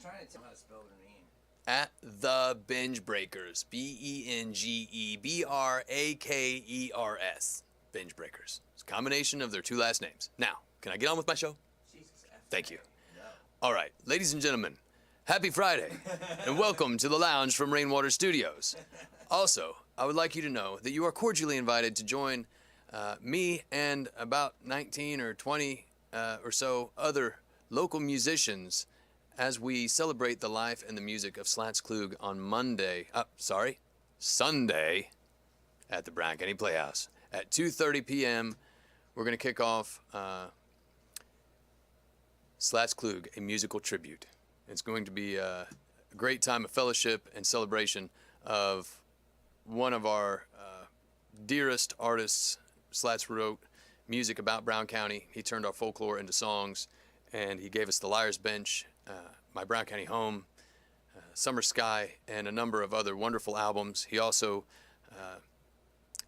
trying to tell how to spell their name. At the Bengebrakers. Bengebrakers. Bengebrakers. It's a combination of their two last names. Now, can I get on with my show? Jesus F. Thank you. No. All right, ladies and gentlemen, happy Friday, and welcome to the lounge from Rainwater Studios. Also, I would like you to know that you are cordially invited to join me and about 19 or 20 or so other local musicians as we celebrate the life and the music of Slats Klug on Sunday at the Brown County Playhouse. At 2:30 p.m., we're going to kick off Slats Klug, a musical tribute. It's going to be a great time of fellowship and celebration of one of our dearest artists. Slats wrote music about Brown County. He turned our folklore into songs, and he gave us The Liar's Bench, My Brown County Home, Summer Sky, and a number of other wonderful albums. He also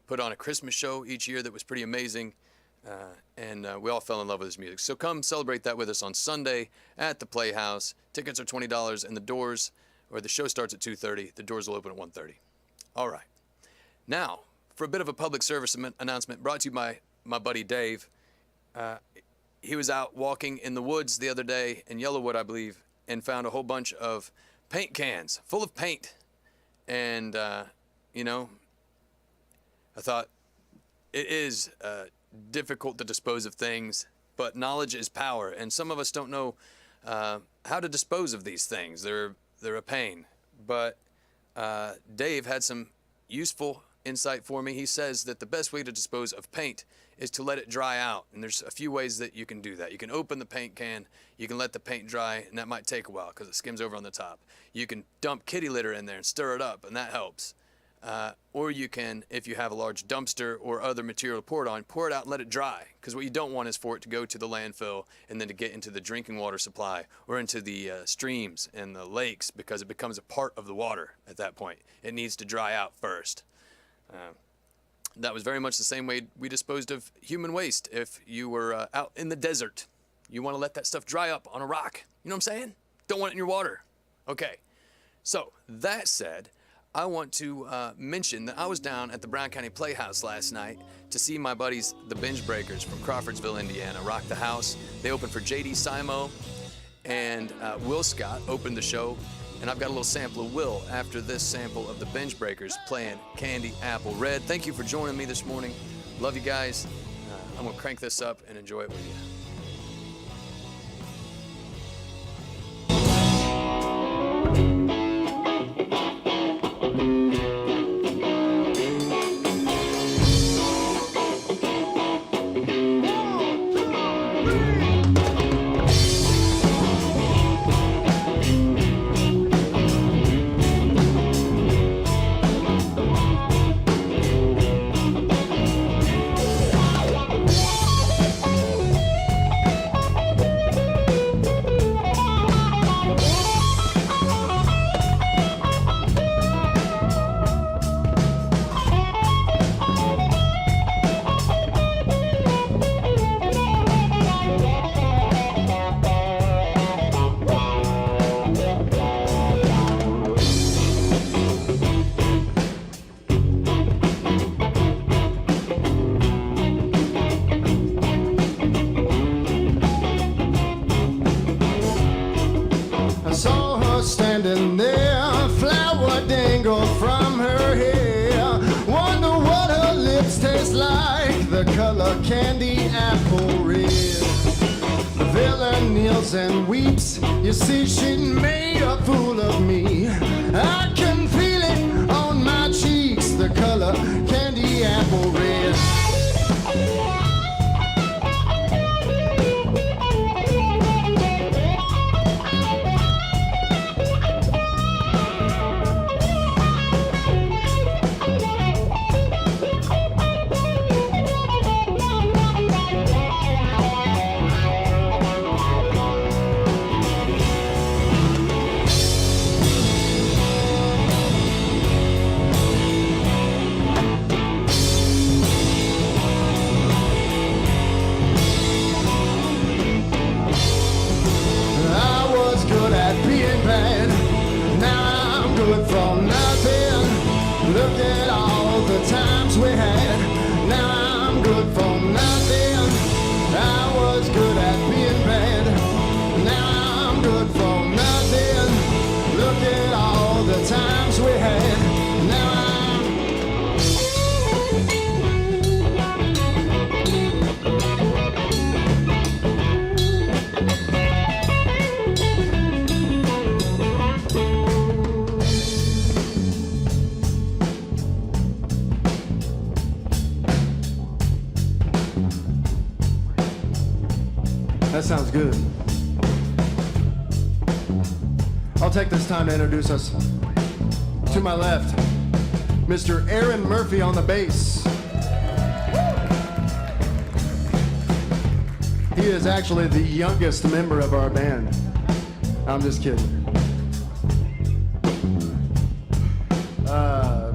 put on a Christmas show each year that was pretty amazing, and we all fell in love with his music. So come celebrate that with us on Sunday at the Playhouse. Tickets are $20, and the show starts at 2:30. The doors will open at 1:30. All right. Now, for a bit of a public service announcement brought to you by my buddy Dave. He was out walking in the woods the other day in Yellowwood, I believe, and found a whole bunch of paint cans full of paint. And, I thought it is difficult to dispose of things, but knowledge is power. And some of us don't know how to dispose of these things. They're a pain. But Dave had some useful insight for me. He says that the best way to dispose of paint is to let it dry out, and there's a few ways that you can do that. You can open the paint can, you can let the paint dry, and that might take a while because it skims over on the top. You can dump kitty litter in there and stir it up, and that helps. Or you can, if you have a large dumpster or other material to pour it on, pour it out and let it dry, because what you don't want is for it to go to the landfill and then to get into the drinking water supply or into the streams and the lakes, because it becomes a part of the water at that point. It needs to dry out first. That was very much the same way we disposed of human waste. If you were out in the desert, you want to let that stuff dry up on a rock. You know what I'm saying? Don't want it in your water. Okay. So, that said, I want to mention that I was down at the Brown County Playhouse last night to see my buddies, the Bengebrakers from Crawfordsville, Indiana, rock the house. They opened for J.D. Simo, and Will Scott opened the show. And I've got a little sample of Will after this sample of the Bengebrakers playing Candy Apple Red. Thank you for joining me this morning. Love you guys. I'm going to crank this up and enjoy it with you. Standing there, flower dangle from her hair. Wonder what her lips taste like, the color candy apple red. The villain kneels and weeps, you see she made a fool of me. I can feel it on my cheeks, the color candy apple red. bad. Now I'm good for nothing. Look at all the times we had. Now I'm good for nothing. I was good at being bad. Now I'm good for nothing. Look at all the times we had. Now that sounds good. I'll take this time to introduce us. To my left, Mr. Aaron Murphy on the bass. He is actually the youngest member of our band. I'm just kidding.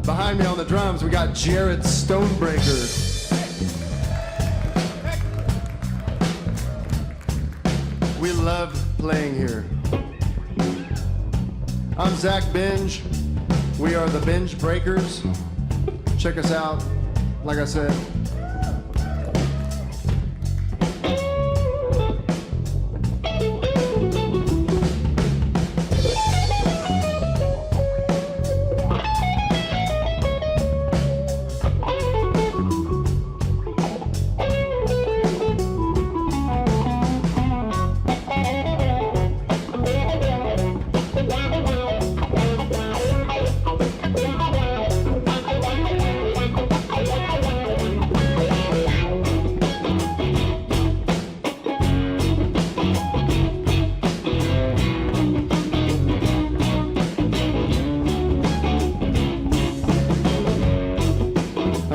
Behind me on the drums, we got Jared Stonebreaker. We love playing here. I'm Zach Binge. We are the Bengebrakers. Check us out. Like I said,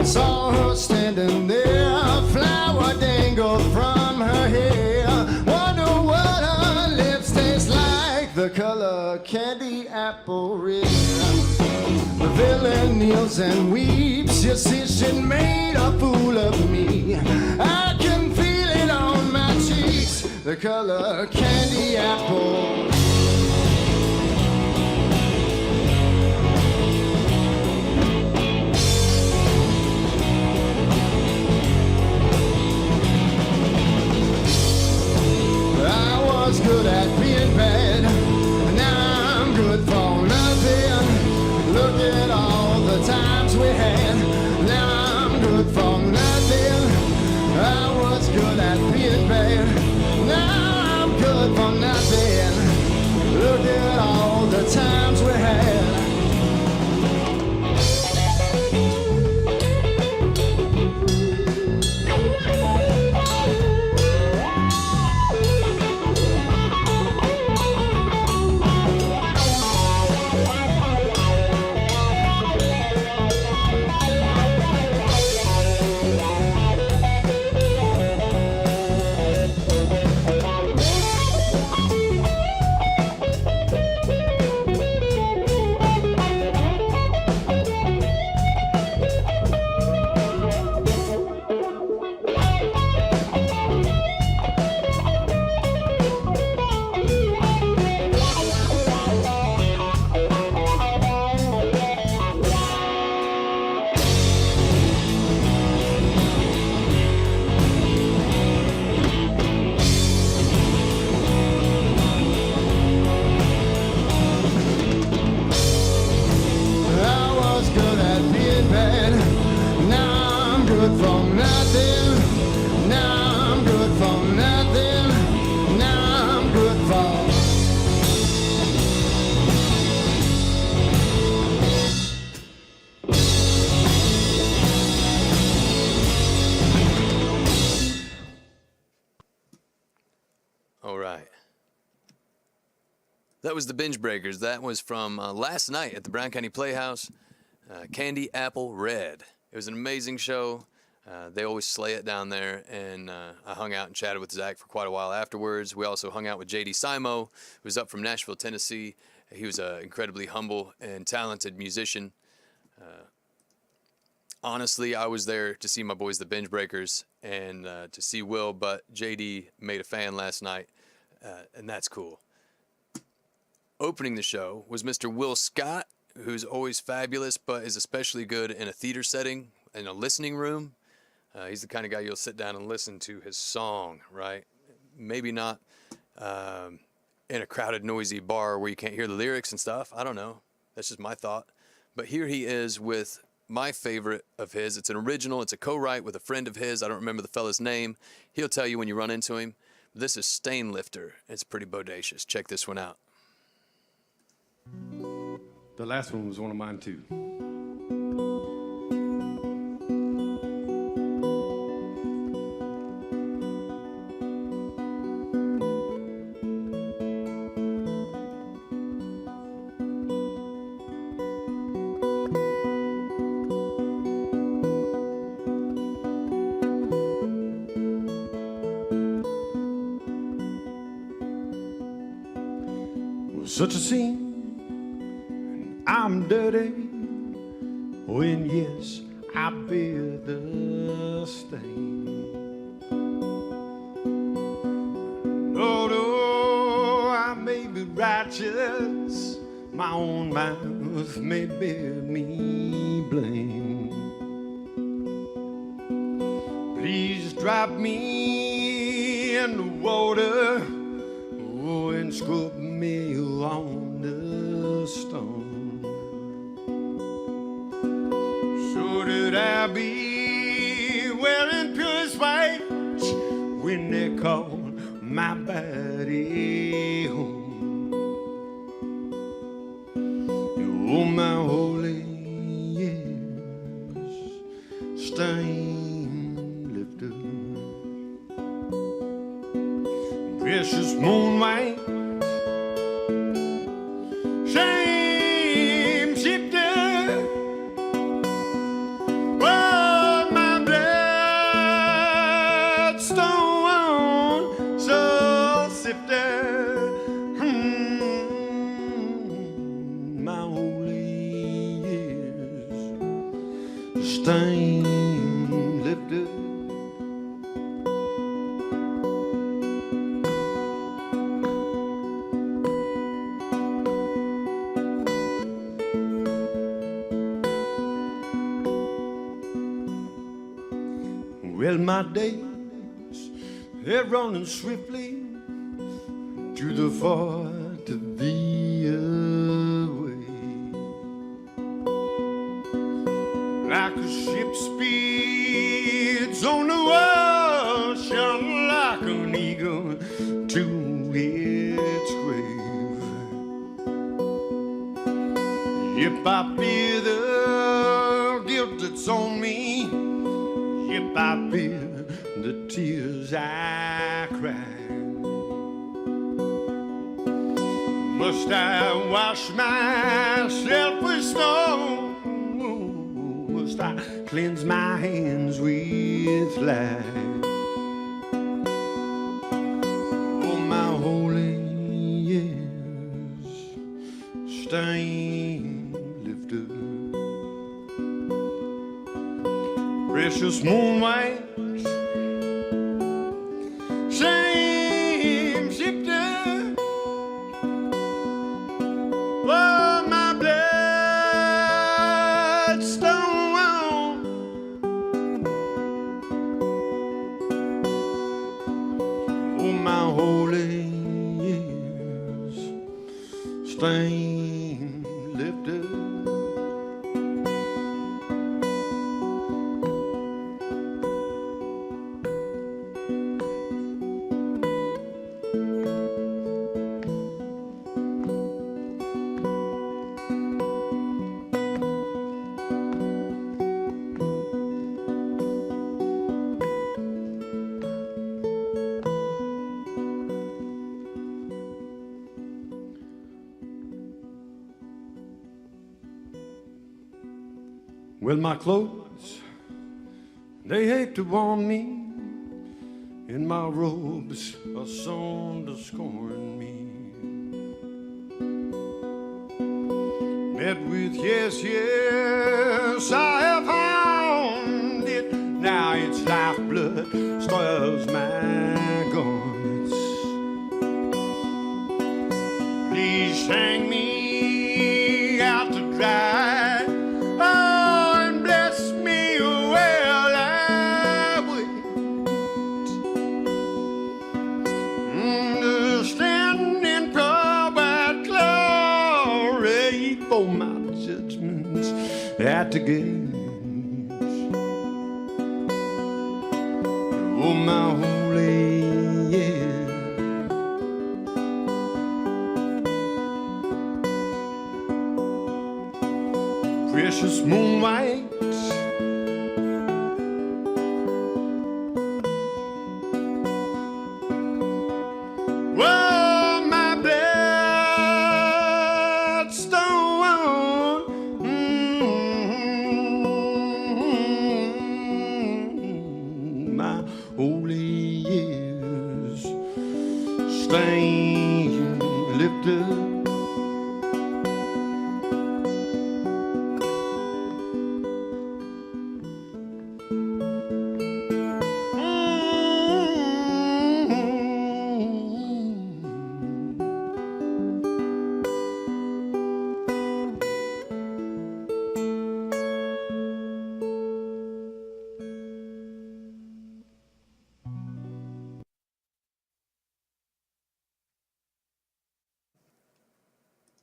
saw her standing there, a flower dangled from her hair. Wonder what her lips taste like, the color candy apple red. The villain kneels and weeps, you see she made a fool of me. I can feel it on my cheeks, the color candy apple. Was good at being bad. Now I'm good for nothing. Look at all the times we had. Now I'm good for nothing. I was good at being bad. Now I'm good for nothing. Look at all the times we had. All right. That was the Bengebrakers. That was from last night at the Brown County Playhouse, Candy Apple Red. It was an amazing show. They always slay it down there, and I hung out and chatted with Zach for quite a while afterwards. We also hung out with J.D. Simo, who's up from Nashville, Tennessee. He was an incredibly humble and talented musician. Honestly, I was there to see my boys, the Bengebrakers, and to see Will, but J.D. made a fan last night, and that's cool. opening the show was Mr. Will Scott, who's always fabulous, but is especially good in a theater setting, in a listening room. He's the kind of guy you'll sit down and listen to his song, right? Maybe not in a crowded, noisy bar where you can't hear the lyrics and stuff. I don't know. That's just my thought. But here he is with my favorite of his. It's an original. It's a co-write with a friend of his. I don't remember the fella's name. He'll tell you when you run into him. This is Stain Lifter. It's pretty bodacious. Check this one out. The last one was one of mine too. Such a scene, I'm dirty, when yes, I bear the stain. Although I may be righteous, my own mouth may bear me blame. Please drop me in the water, oh, and scrub me on the stone. So that I be wearing purest white when they call my body home. Oh, my holy years, stain lifter, precious moonlight, shame shifter, oh, my bloodstone soul sifter, my holy years, stain lifter. Well, my days, they're running swiftly to the far, to the away. Like a ship speeds on the ocean, like an eagle to its grave. If I fear the guilt that's on me, if I feel the tears I cry, must I wash myself with snow? Must I cleanse my hands with light? Oh, my holy years, stain lifter, precious moonlight, shame shifter, oh, my bloodstone, oh, my holy years, stain lifter. Well, my clothes, they hate to warm me, and my robes are sewn to scorn me. Met with yes, yes, I have found it. Now its lifeblood spoils my garments. Please hang me out to dry. Oh, and bless me while I wait. To stand in proud glory for my judgments at the gates. Oh, my holy year. Precious moonlight, whoa, my bloodstone, my holy years, stand lifted.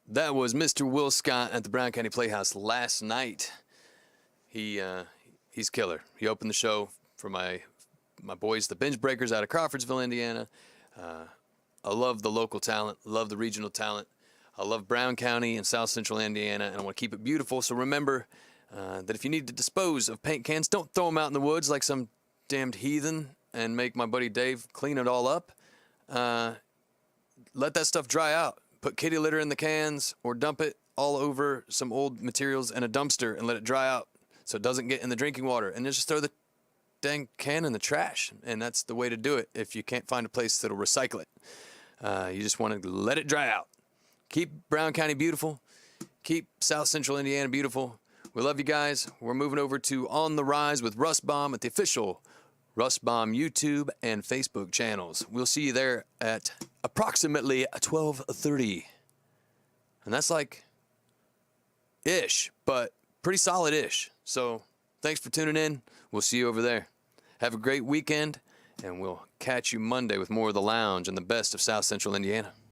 That was Mr. Will Scott at the Brown County Playhouse last night. He's killer. He opened the show for my boys, the Bengebrakers out of Crawfordsville, Indiana. I love the local talent, love the regional talent. I love Brown County and South Central Indiana, and I want to keep it beautiful. So remember that if you need to dispose of paint cans, don't throw them out in the woods like some damned heathen and make my buddy Dave clean it all up. Let that stuff dry out. Put kitty litter in the cans or dump it all over some old materials in a dumpster and let it dry out so it doesn't get in the drinking water. And just throw the dang can in the trash. And that's the way to do it if you can't find a place that'll recycle it. You just want to let it dry out. Keep Brown County beautiful. Keep South Central Indiana beautiful. We love you guys. We're moving over to On the Rise with Russ Baum at the official Russ Baum YouTube and Facebook channels. We'll see you there at approximately 12:30. And that's like ish, but pretty solid-ish. So thanks for tuning in. We'll see you over there. Have a great weekend, and we'll catch you Monday with more of The Lounge and the best of South Central Indiana.